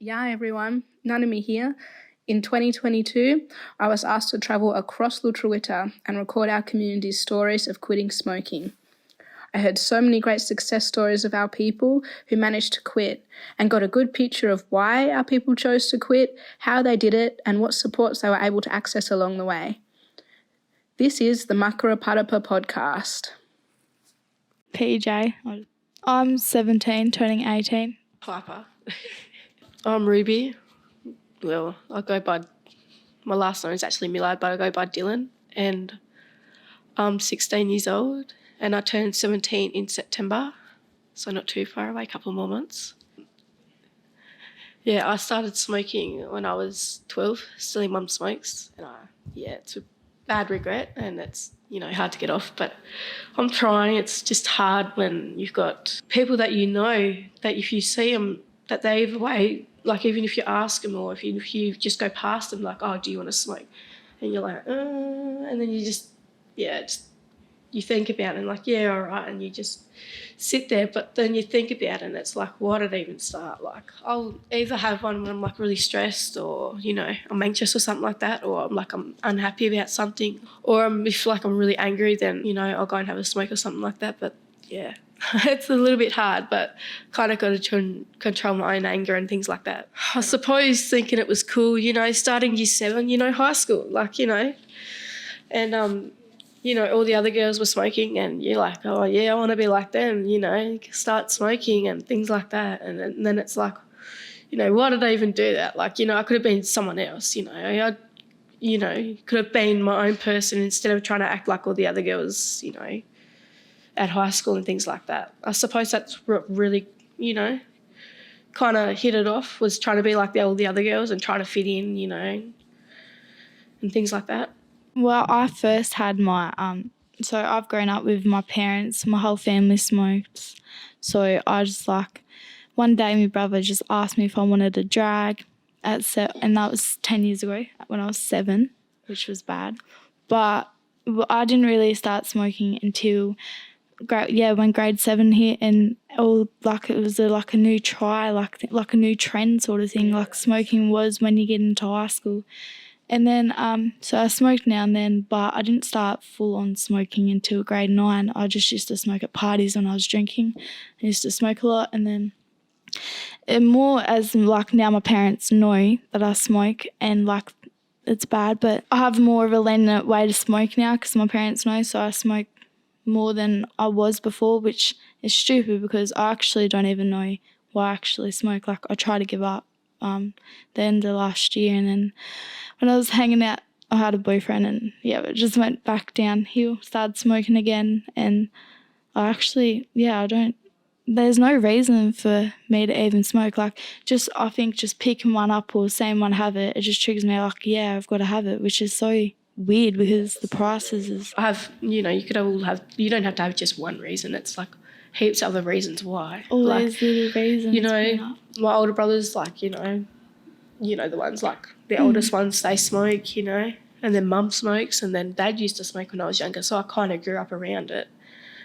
Yeah, everyone, Nanami here. In 2022, I was asked to travel across Lutruwita and record our community's stories of quitting smoking. I heard so many great success stories of our people who managed to quit and got a good picture of why our people chose to quit, how they did it, and what supports they were able to access along the way. This is the Makara Patapa podcast. PJ. I'm 17, turning 18. Piper. I'm Ruby. Well, I go by, my last name is actually Millard, but I go by Dylan. And I'm 16 years old and I turned 17 in September, so not too far away, a couple more months. Yeah, I started smoking when I was 12, still Mum smokes. And it's a bad regret and it's, hard to get off, but I'm trying. It's just hard when you've got people that you know that if you see them, that they either way, like even if you ask them or if you just go past them like, oh, do you want to smoke? And you're like, and then you just, you think about it and like, yeah, all right, and you just sit there. But then you think about it and it's like, why did it even start? Like I'll either have one when I'm like really stressed or, I'm anxious or something like that, or I'm unhappy about something, or if like I'm really angry, then, I'll go and have a smoke or something like that. But yeah, it's a little bit hard, but kind of got to control my own anger and things like that. I suppose thinking it was cool, starting year 7, high school, and all the other girls were smoking and you're like, oh, yeah, I want to be like them, start smoking and things like that. And then it's like, why did I even do that? Like, I could have been someone else, I could have been my own person instead of trying to act like all the other girls, at high school and things like that. I suppose that's what really, kind of hit it off, was trying to be like all the other girls and trying to fit in, and things like that. Well, I first had my, so I've grown up with my parents, my whole family smokes. So I just one day my brother just asked me if I wanted a drag and that was 10 years ago when I was 7, which was bad. But I didn't really start smoking until when grade 7 hit, and it was a new try, like a new trend sort of thing, like smoking was when you get into high school. And then, so I smoked now and then, but I didn't start full-on smoking until grade 9. I just used to smoke at parties when I was drinking. I used to smoke a lot, and then more as now my parents know that I smoke and it's bad, but I have more of a lenient way to smoke now because my parents know, so I smoke more than I was before, which is stupid because I actually don't even know why I actually smoke. I try to give up the end of last year, and then when I was hanging out, I had a boyfriend and it just went back downhill, started smoking again, and there's no reason for me to even smoke. I think just picking one up or saying one have it just triggers me I've got to have it, which is so weird because the prices is... I have, you don't have to have just one reason. It's heaps of other reasons why. All those little reasons. My older brothers, the ones the oldest ones, they smoke, and then Mum smokes, and then Dad used to smoke when I was younger, so I kind of grew up around it.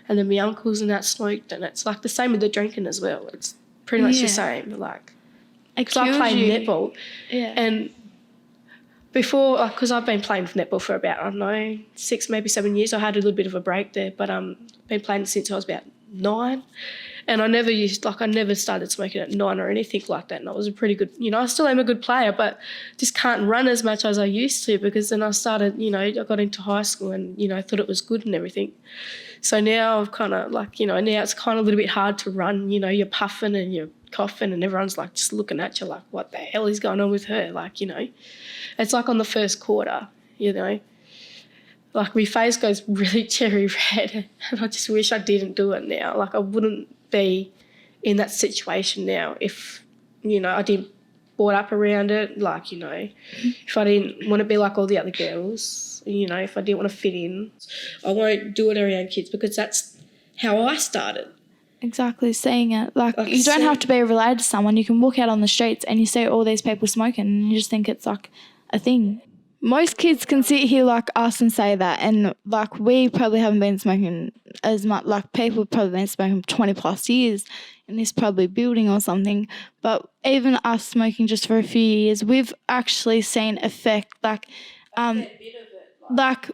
And then my uncles and that smoked, and it's the same with the drinking as well. It's pretty much the same. Because I played netball, and before, because I've been playing netball for about 6, maybe 7 years. I had a little bit of a break there, but been playing since I was about 9. And I never I never started smoking at 9 or anything like that. And I was a pretty good, I still am a good player, but just can't run as much as I used to, because then I started, I got into high school and, I thought it was good and everything. So now I've kind of now it's kind of a little bit hard to run, you're puffing and you're coughing and everyone's just looking at you what the hell is going on with her? It's on the first quarter, my face goes really cherry red and I just wish I didn't do it now. I wouldn't be in that situation now if, I didn't brought up around it, if I didn't want to be like all the other girls, if I didn't want to fit in. I won't do it around kids because that's how I started. Exactly, seeing it. You don't have to be related to someone. You can walk out on the streets and you see all these people smoking and you just think it's a thing. Most kids can sit here like us and say that, and we probably haven't been smoking as much. People have probably been smoking for 20 plus years. in this probably building or something. But even us smoking just for a few years, we've actually seen effect, like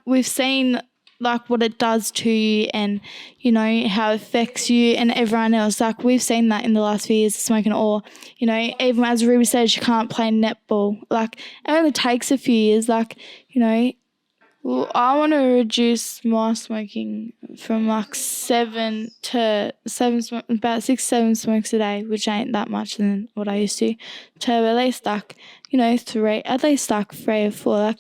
we've seen like what it does to you and, you know, how it affects you and everyone else. Like we've seen that in the last few years of smoking, or, you know, even as Ruby said, she can't play netball. Like it only takes a few years, like, you know. Well, I want to reduce my smoking from like about 6-7 smokes a day, which ain't that much than what I used to at least like, you know, at least like 3 or 4. Like,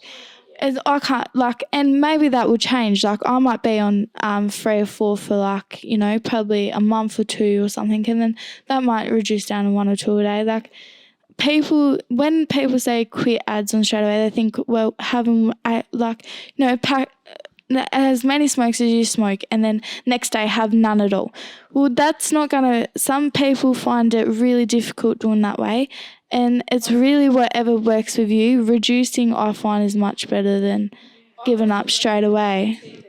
I can't like, and maybe that will change. Like, I might be on 3 or 4 for like, you know, probably a month or 2 or something, and then that might reduce down to 1 or 2 a day. Like, when people say quit ads on straight away, they think, well, have them like, you know, pack as many smokes as you smoke, and then next day have none at all. Well, that's not gonna. Some people find it really difficult doing that way, and it's really whatever works with you. Reducing, I find, is much better than giving up straight away.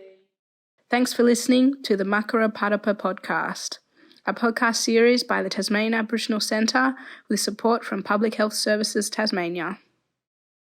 Thanks for listening to the Makara Patapa podcast, a podcast series by the Tasmanian Aboriginal Centre with support from Public Health Services Tasmania.